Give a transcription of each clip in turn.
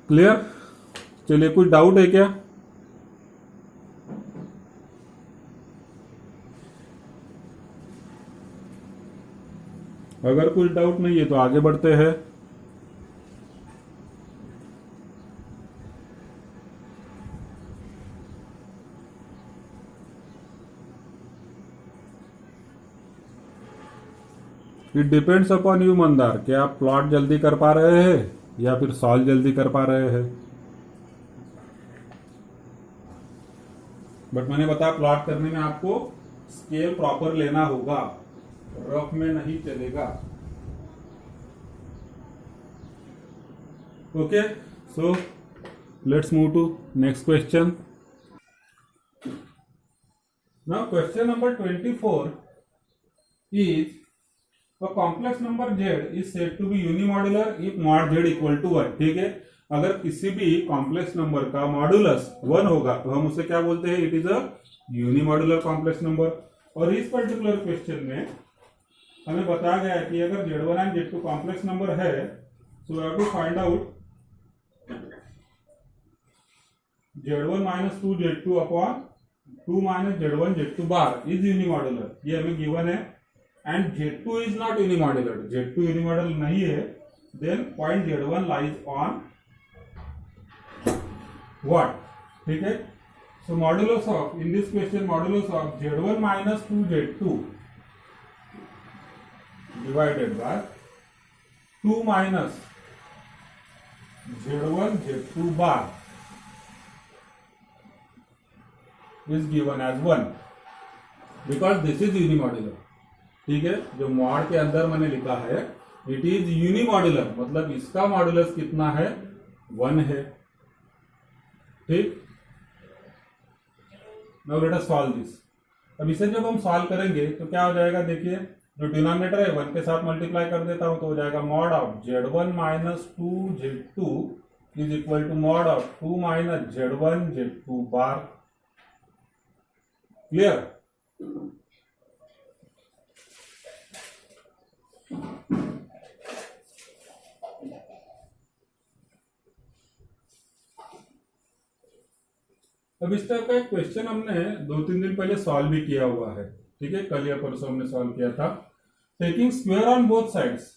Clear? चलिए, कुछ doubt है क्या? अगर कुछ डाउट नहीं है तो आगे बढ़ते हैं। It depends upon you Mandar, कि आप प्लॉट जल्दी कर पा रहे हैं या फिर सॉल्व जल्दी कर पा रहे हैं। बट मैंने बताया, प्लॉट करने में आपको स्केल प्रॉपर लेना होगा, रफ में नहीं चलेगा। Okay, so let's move to next question. Now question number 24 is a complex number z is said to be unimodular if mod z equal to 1। ठीक है, अगर किसी भी कॉम्प्लेक्स नंबर का मॉडुलस 1 होगा तो हम उसे क्या बोलते हैं? It is a unimodular complex number. और इस पर्टिकुलर क्वेश्चन में हमें बताया गया है कि अगर z1 and z2 complex number है, so we have to find out z1 minus 2 z2 upon 2 minus z1 z2 bar is unimodular. ये हमें गिवन है। And z2 is not unimodular, z2 unimodular नहीं है, then point z1 lies on what? ठीक है, so modulus of, in this question modulus of z1 minus 2 z2 divided by 2 minus z1 z2 bar is given as 1 because this is unimodular। ठीक है, जो mod के अंदर मैंने लिखा है इट इज यूनिमॉड्यूलर, मतलब इसका मॉडुलस कितना है? 1 है। ठीक, now let us solve this. अब इसे जब हम सॉल्व करेंगे तो क्या हो जाएगा? देखिए, जो डिनोमिनेटर है 1 के साथ मल्टीप्लाई कर देता हूं तो हो जाएगा mod of z1 minus 2 z2 is equal to mod of 2 minus z1 z2 bar. Clear? अब इस तरह का एक क्वेश्चन हमने 2-3 दिन पहले सॉल्व भी किया हुआ है। ठीक है, कल या परसों हमने सॉल्व किया था। Taking square on both sides,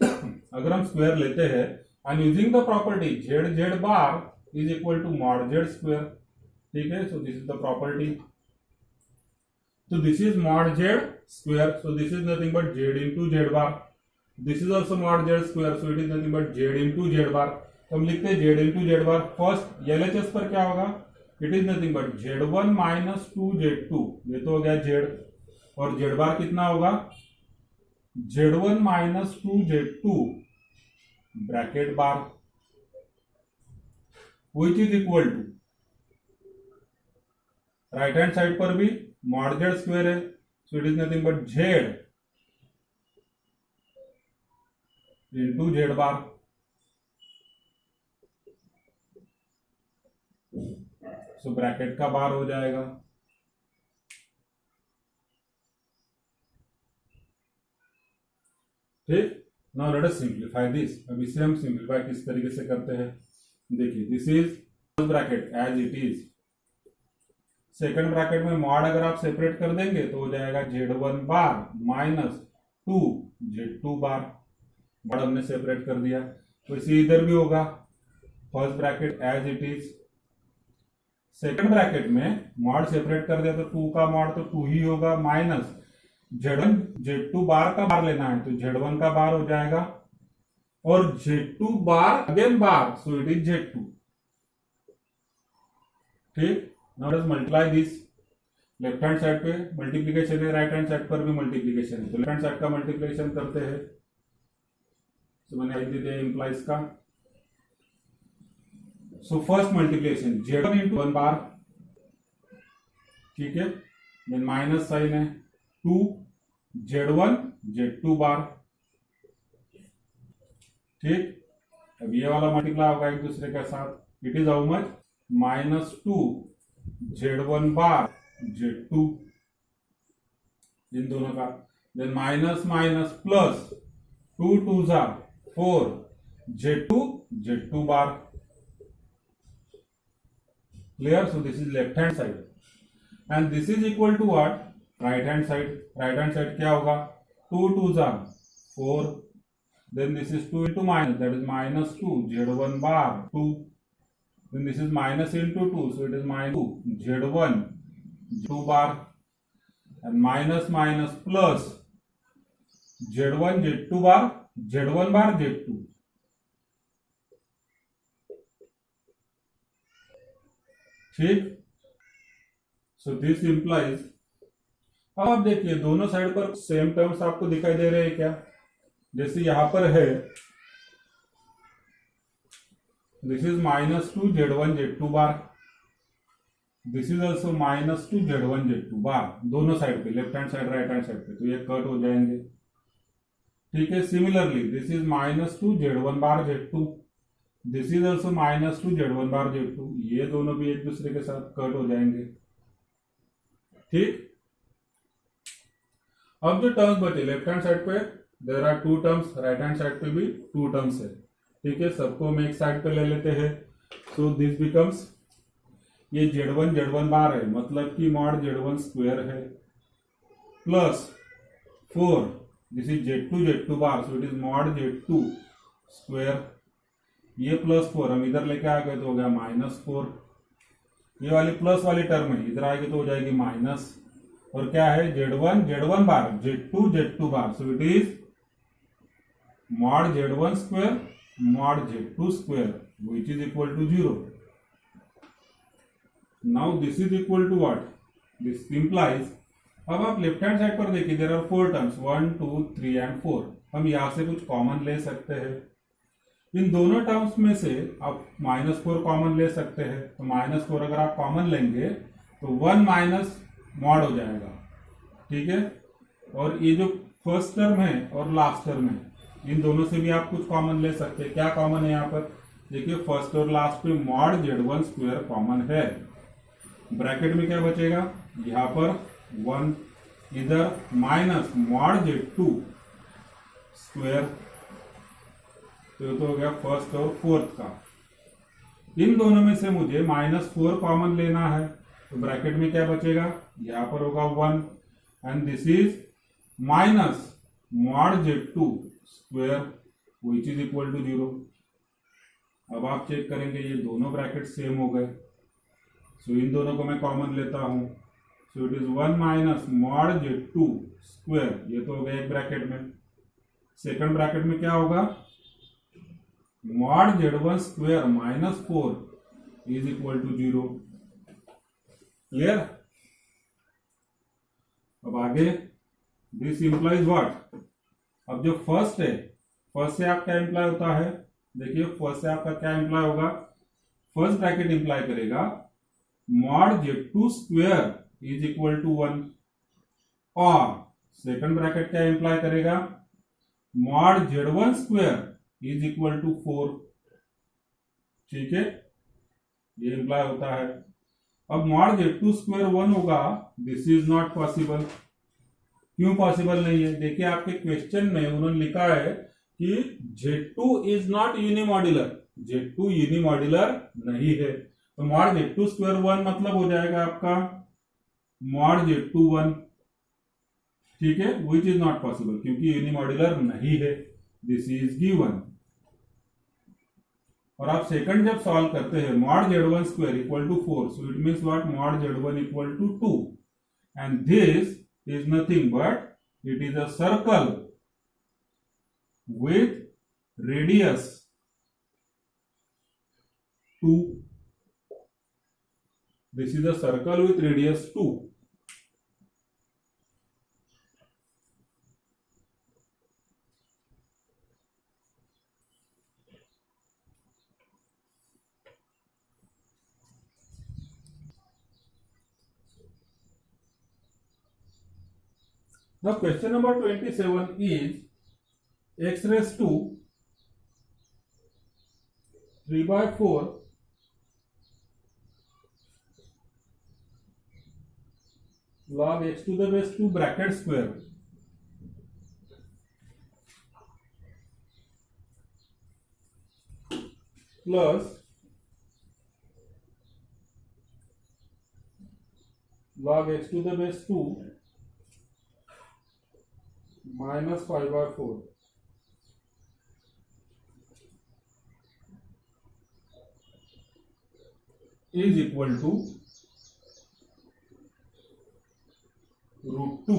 अगर हम स्क्वायर लेते हैं and using the property z z bar is equal to mod z square. ठीक है, so this is the property. So this is mod z square, so this is nothing but z into z bar। This is also mod z square, so it is nothing but z into z bar। तो हम लिखते हैं z into z bar। First LHS पर क्या होगा? It is nothing but z1 minus 2 z2, ये तो हो गया z, और z बार कितना होगा? z1 minus 2 z2 bracket bar which is equal to, right hand side पर भी मॉड जेड स्क्वायर है, so it is nothing but z into z bar. So bracket का बार हो जाएगा। ठीक, now let us simplify this. अब इसे हम सिंप्लीफाई किस तरीके से करते हैं? देखिए, this is bracket as it is, second bracket में मॉड अगर आप सेपरेट कर देंगे तो हो जाएगा z1 bar minus 2 z2 bar. Mod हमने सेपरेट कर दिया, तो इसी इधर भी होगा। First bracket as it is, second bracket में मॉड सेपरेट कर दिया तो 2 का मॉड तो 2 ही होगा, माइनस z1 z2 बार का बार लेना है तो z1 का बार हो जाएगा, और z2 bar again bar, so it is z2। ठीक, now let's multiply this. Left hand side पे मल्टीप्लीकेशन है, राइट हैंड साइड पर भी मल्टीप्लीकेशन है, तो लेफ्ट हैंड साइड का मल्टीप्लीकेशन करते हैं। तो मैंने लिख दिया इंप्लाइज का। So first multiplication z1 into 1 बार, ठीक है, देन माइनस साइन है 2 z1 z2 बार। ठीक, अब ये वाला मल्टीप्लाई होगा एक दूसरे के साथ, it is how much? Minus 2 z1 bar z2, इन दोनों का, then minus minus plus 2 2 4 4 z2 Z2 bar. Clear? So this is left hand side and this is equal to what? Right hand side. Right hand side क्या होगा? 2 2s are 4. Then this is 2 into minus, that is minus 2 Z1 bar 2. Then this is minus into 2, so it is minus 2 Z1 Z2 bar and minus minus plus Z1 Z2 bar Z1 bar Z2. ठीक. So this implies, अब आप देखिए दोनों side पर same terms आपको दिखाई दे रहे हैं क्या? जैसे यहां पर है this is minus 2 Z1 Z2 bar, this is also minus 2 Z1 Z2 बार, दोनों साइड पे, left hand side right hand side पे, तो ये कट हो जाएंगे. ठीक है. Similarly this is minus 2 Z1 bar Z2, this is also minus 2 Z1 bar Z2, ये दोनों भी एक दूसरे के साथ कट हो जाएंगे. ठीक. अब जो टर्म्स बचे लेफ्ट हैंड साइड पे there are 2 terms, right hand side पे भी 2 टर्म्स है. ठीक है. सबको हम एक साइड पे ले लेते हैं. सो दिस बिकम्स, ये Z1 बार है, मतलब कि मॉड Z1 स्क्वायर है, plus 4 this is Z2 bar, so it is mod Z2 square. ये प्लस 4 हम इधर लेके आ गए तो हो गया माइनस 4. ये वाली प्लस वाली टर्म है, इधर आएगी तो हो जाएगी माइनस. और क्या है? Z1 bar Z2 bar, so it is mod Z1 square mod Z2 square which is equal to 0. Now this is equal to what? This implies, अब आप लेफ्ट हैंड साइड पर देखिए देयर आर 4 टर्म्स 1 2 3 एंड 4. हम यहां से कुछ common ले सकते हैं. इन दोनों टर्म्स में से आप -4 कॉमन ले सकते हैं. तो -4 अगर आप कॉमन लेंगे तो 1 माइनस मॉड हो जाएगा. ठीक है. और ये जो फर्स्ट टर्म है और लास्ट टर्म है, इन दोनों से भी आप कुछ कॉमन ले सकते हैं. क्या कॉमन है यहाँ पर? देखिए फर्स्ट और लास्ट पे मॉड Z1 स्क्वायर कॉमन है. ब्रैकेट में क्या बचेगा? यहाँ पर 1, इधर माइनस मॉड Z2 स्क्वायर, तो हो गया फर्स्ट और फोर्थ का. इन दोनों में से मुझे -4 कॉमन लेना है, तो ब्रैकेट में क्या बचेगा? यहां पर होगा 1 and this is minus mod Z2 square which is equal to 0. अब आप चेक करेंगे ये दोनों ब्रैकेट सेम हो गए. सो इन दोनों को मैं कॉमन लेता हूं, सो it is 1 minus mod Z2 square, ये तो हो गया एक ब्रैकेट में. सेकंड ब्रैकेट में क्या होगा? Mod Z1 square minus 4 is equal to 0. Clear? अब आगे दिस इंप्लाइज व्हाट? अब जो फर्स्ट है, फर्स्ट से आप क्या इंप्लाई होता है? देखिए फर्स्ट से आपका क्या इंप्लाई होगा? फर्स्ट ब्रैकेट इंप्लाई करेगा mod Z2 square is equal to 1, और सेकंड ब्रैकेट क्या इंप्लाई करेगा? Mod Z1 square is equal to 4. ठीक है. ये इंप्लाई होता है. अब मॉड Z2 स्क्वायर 1 होगा, दिस इज नॉट पॉसिबल. क्यों पॉसिबल नहीं है? देखिए आपके क्वेश्चन में उन्होंने लिखा है कि Z2 is not unimodular, Z2 unimodular नहीं है. तो मॉड Z2 स्क्वायर 1 मतलब हो जाएगा आपका मॉड Z2 1. ठीक है. विच इज नॉट पॉसिबल क्योंकि यूनिमॉड्यूलर नहीं है. This is given. और आप सेकंड जब सॉल्व करते हैं mod Z1 square equal to 4, so it means what? Mod Z1 equal to 2 and this is nothing but it is a circle with radius 2. This is a circle with radius 2. Now question number 27 is x raised to 3/4 log x to the base 2 bracket square plus log x to the base 2 minus 5/4 is equal to √2।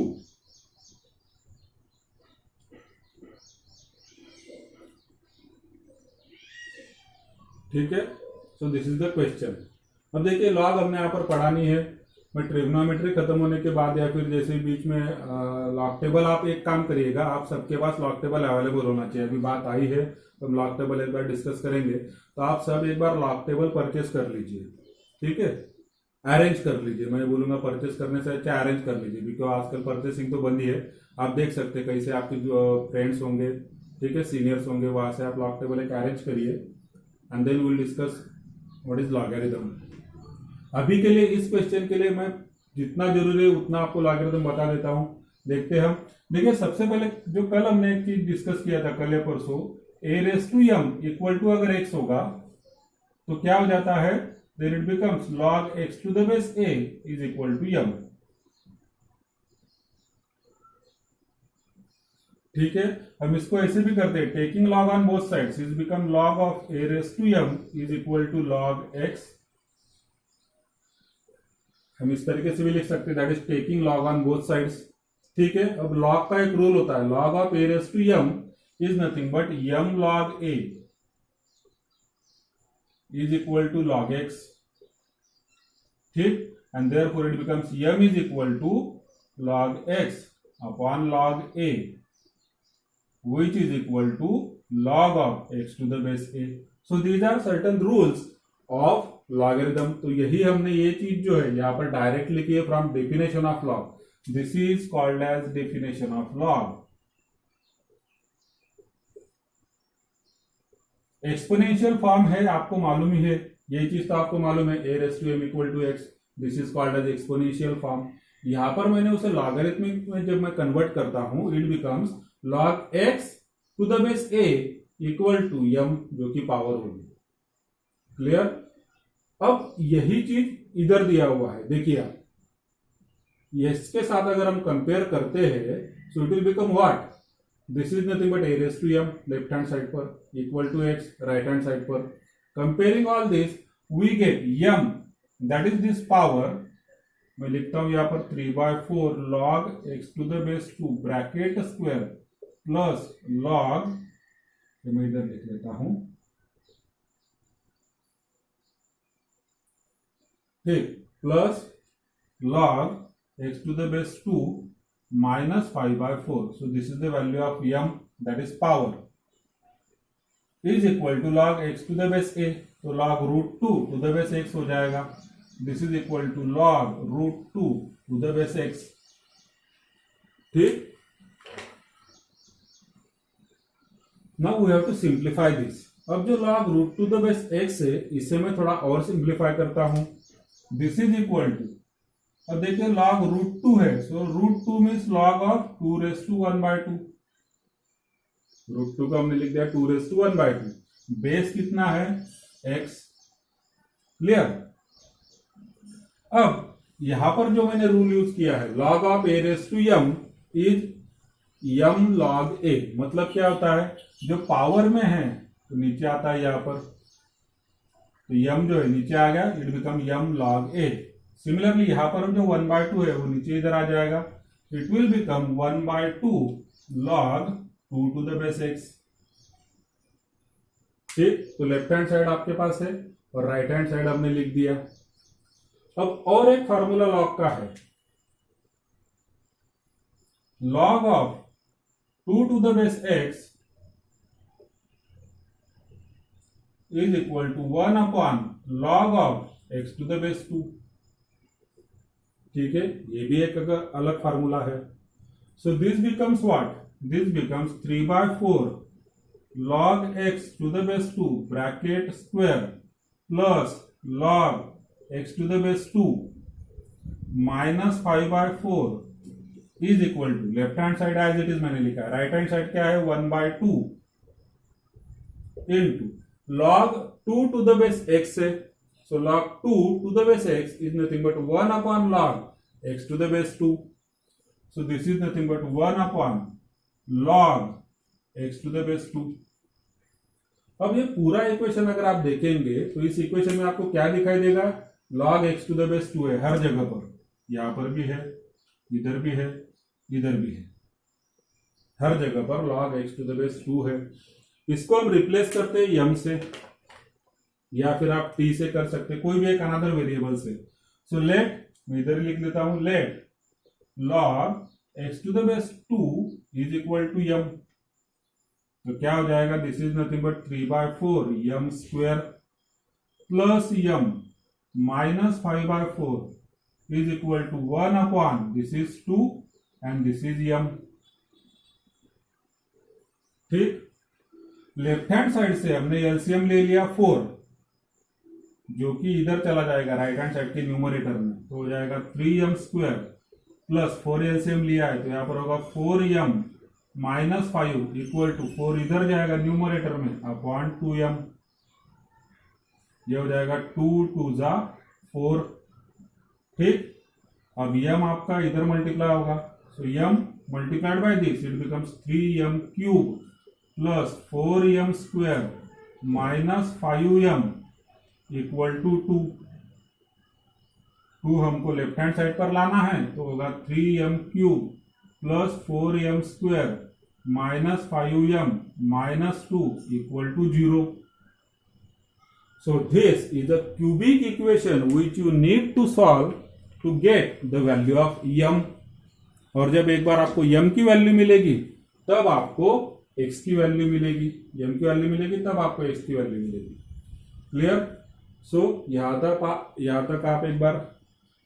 ठीक है, so this is the question. अब देखिए log हमने यहाँ पर पढ़ा नहीं है, मैं ट्रिग्नोमेट्री खत्म होने के बाद या फिर जैसे बीच में लॉग टेबल, आप एक काम करिएगा, आप सबके पास लॉग टेबल अवेलेबल होना चाहिए। अभी बात आई है तो हम लॉग टेबल एक बार डिस्कस करेंगे, तो आप सब एक बार लॉग टेबल परचेस कर लीजिए। ठीक है, अरेंज कर लीजिए, मैं बोलूंगा परचेस करने से अच्छा अरेंज कर लीजिए, बिकॉज आजकल परचेसिंग तो बंद ही है। आप देख सकते हैं कैसे आपके जो फ्रेंड्स होंगे, ठीक है, सीनियर्स होंगे, वहां से आप लॉग टेबल एक अरेंज करिए and then will discuss what is logarithm. अभी के लिए इस क्वेश्चन के लिए मैं जितना जरूरी है उतना आपको लॉगरिथम बता देता हूं। देखते हैं हम। देखिए सबसे पहले जो कल हमने एक चीज डिस्कस किया था, कल या परसों, a⁻m इक्वल टू अगर x होगा तो क्या हो जाता है, then it becomes log x to the base a is equal to m। ठीक है, हम इसको ऐसे भी करते हैं, taking log on both sides is become log of a⁻m is equal to log x। हम इस तरीके से भी लिख सकते हैं, that is taking log on both sides। ठीक है, अब log का एक रूल होता है, log of a⁻m is nothing but m log a is equal to log x। ठीक, and therefore it becomes m is equal to log x upon log a, which is equal to log of x to the base a। So these are certain rules of logarithm। तो यही हमने ये चीज जो है यहाँ पर direct लिखी है from definition of log. This is called as definition of log. Exponential form है, आपको मालूम ही है, यही चीज तो आपको मालूम है, a⁻m equal to x, this is called as exponential form. यहां पर मैंने उसे लॉगरिथमिक में जब मैं कन्वर्ट करता हूं, it becomes log x to the base a equal to m, जो कि पावर होगी। क्लियर? अब यही चीज इधर दिया हुआ है, देखिए आप, इसके साथ अगर हम कंपेयर करते हैं, so it will become what, this is nothing but a⁻m left hand side पर equal to x right hand side पर। Comparing all this we get m, that is this power, मैं लिखता हूं यहां पर 3/4 log x to the base 2 bracket square plus log, मैं इधर लिख लेता हूं, ठीक, plus log x to the base 2 minus 5/4। So this is the value of m, that is power, is equal to log x to the base a। तो log √2 to the base x हो जाएगा। This is equal to log √2 to the base x। ठीक, now we have to simplify this। अब जो log √2 to the base x है, इसे मैं थोड़ा और सिंप्लीफाई करता हूं। दिस इज इक्वल टू, अब देखिए log √2 है, सो √2 मीन्स log ऑफ 2⁻²। √2 को हमने लिख दिया 2⁻²। बेस कितना है, x। क्लियर? अब यहां पर जो मैंने रूल यूज किया है, log of a⁻m is m log a, मतलब क्या होता है, जो पावर में है तो नीचे आता है यहां पर, तो m जो है नीचे आ गया, it become m log a। Similarly यहां पर जो 1/2 है वो नीचे इधर आ जाएगा, it will become 1/2 log 2 to the base x। ठीक, तो लेफ्ट हैंड साइड आपके पास है और राइट हैंड साइड हमने लिख दिया। अब और एक फार्मूला लॉग का है, log of 2 to the base x is equal to 1 upon log of x to the base 2। ठीक है, ये भी एक अलग फार्मूला है। So this becomes what, this becomes 3/4 log x to the base 2 bracket square plus log x to the base 2 minus 5/4 is equal to, left hand side as it is मैंने लिखा है, राइट हैंड साइड क्या है 1/2 into log 2 to the base x है, so log 2 to the base x is nothing but 1 upon log x to the base 2. So this is nothing but 1 upon log x to the base 2. अब ये पूरा equation अगर आप देखेंगे तो इस equation में आपको क्या दिखाई देगा, log x to the base 2 है हर जगह पर, यहां पर भी है, इधर भी है, इधर भी है, हर जगह पर log x to the base 2 है. इसको हम रिप्लेस करते हैं m से, या फिर आप t से कर सकते, कोई भी एक अनदर वेरिएबल से. सो लेट, मैं इधर लिख देता हूं, let log x to the base 2 is equal to m. तो क्या हो जाएगा, this is nothing but 3/4 m square plus m minus 5/4 is equal to 1 upon this is 2 and this is m. ठीक, लेफ्ट हैंड साइड से हमने LCM ले लिया 4, जो कि इधर चला जाएगा राइट हैंड साइड के न्यूमरेटर में, तो हो जाएगा 3m स्क्वायर प्लस 4 एलसीएम लिया है तो यहां पर होगा 4m माइनस 5 इक्वल टू 4 इधर जाएगा न्यूमरेटर में अपॉन 2m. ये हो जाएगा 2 2 जा 4. ठीक, अब m आपका इधर मल्टीप्लाई होगा, so m multiplied by this it becomes 3m cube plus 4m square minus 5m equal to 2. 2 हमको लेफ्ट हैंड साइड पर लाना है तो होगा 3m cube plus 4m square minus 5m minus 2 equal to 0. So this is a cubic equation which you need to solve to get the value of m. और जब एक बार आपको m की वैल्यू मिलेगी तब आपको x की वैल्यू मिलेगी, m की वैल्यू मिलेगी तब आपको x की वैल्यू मिलेगी. क्लियर? सो यहां तक आप एक बार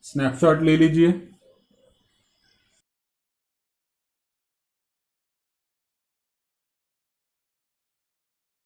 स्नैपशॉट ले लीजिए.